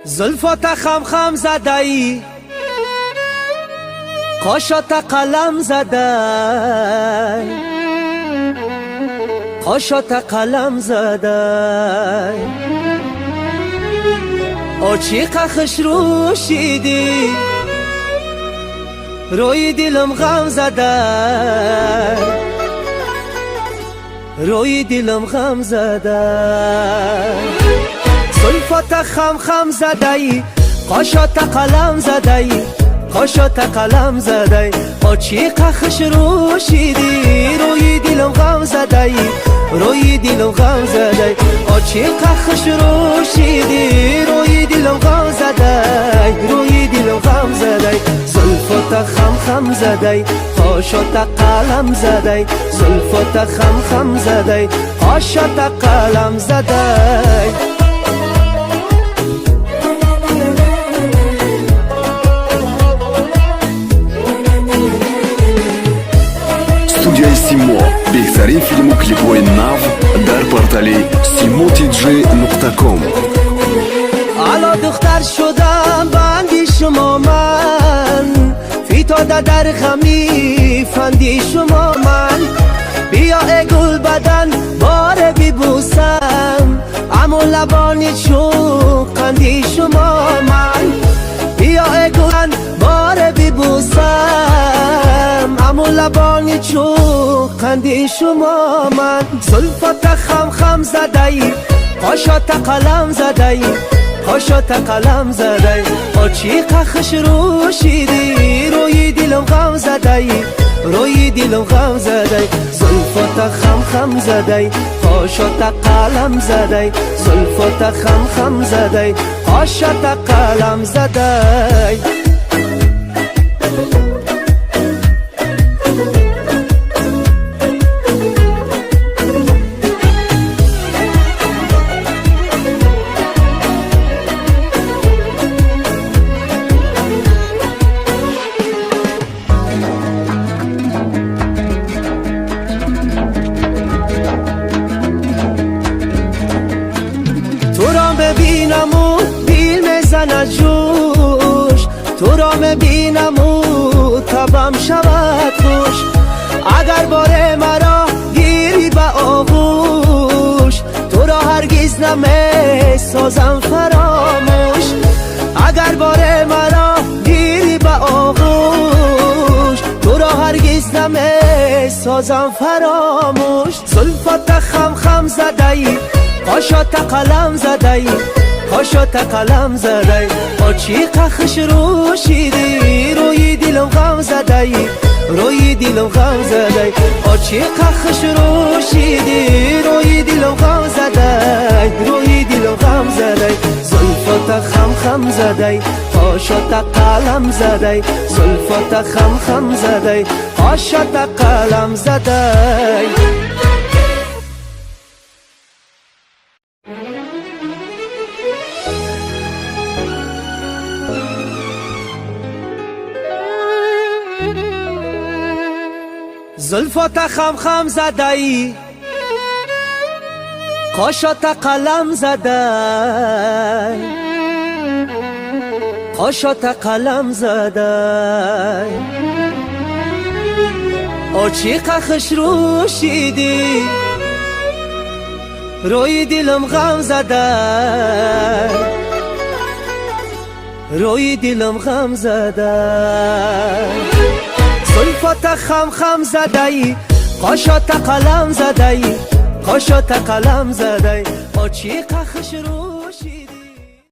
زلفات خم خم زده ای، قاشات قلم زده، قاشات قلم زده، آچیق خش روشیدی، روی دلم غم زده، روی دلم غم زده. زلفات خم خم زده ای، قاشات قلم زده ای، قاشات قلم زده ای، آچیق خش روشیدی، روی دلم غم زده ای، روی دلم غم زده ای، آچیق خش روشیدی، روی دلم غم زده ای، روی دلم غم زده ای. زلفات خم خم زده ای، قاشات قلم زده ای، زلفات خم خم زده ای، قاشات قلم زده ای. Студия Simo. بهترین فیلم و کلیپ‌های نو در پورتال simotj.com. حالا دختر شدم بندی شما من، فیتاده در غمی فندی شما من. بیا ای گل بدن باره ببوسم، اما لبانی چون قندی شما من. بیا ای گل باره ببوسم، اما لبانی چون قندی شما من. زلفات خم خم زده ای، قاشات قلم زده ای، قاشات قلم زده ای، آچیق خش روشیدی، روی دلم غم زده ای، روی دلم غم زده ای. زلفات خم خم زده ای، قاشات قلم زده ای، زلفات خم خم زده ای، قاشات قلم زده ای. ببینم و دل میزند جوش، تو را میبینم و تبم شود خوش. اگر بار مرا گیری به آغوش، تو را هرگز نمیسازم فراموش. اگر بار مرا گیری به آغوش، تو را هرگز نمیسازم فراموش. زلفات خم خم زده ای، قاشات قلم زده ای، قاشات قلم زده ای، آچیق خش روشیدی، روی دلم غم زده ای، روی دلم غم زده ای، آچیق خش روشیدی، روی دلم غم زده ای، روی دلم غم زده ای. زلفات خم خم زده ای، قاشات قلم زده ای، زلفات خم خم زده ای، قاشات قلم زده ای. زلفات خم خم زده ای، قاشات قلم زده ای، قاشات قلم زده ای، آچیق خش روشیدی، روی دلم غم زده ای، روی دلم غم زده ای. زلفات خم خم زده ای، قاشات قلم زده ای، قاشات قلم زده ای، آچیق خش رو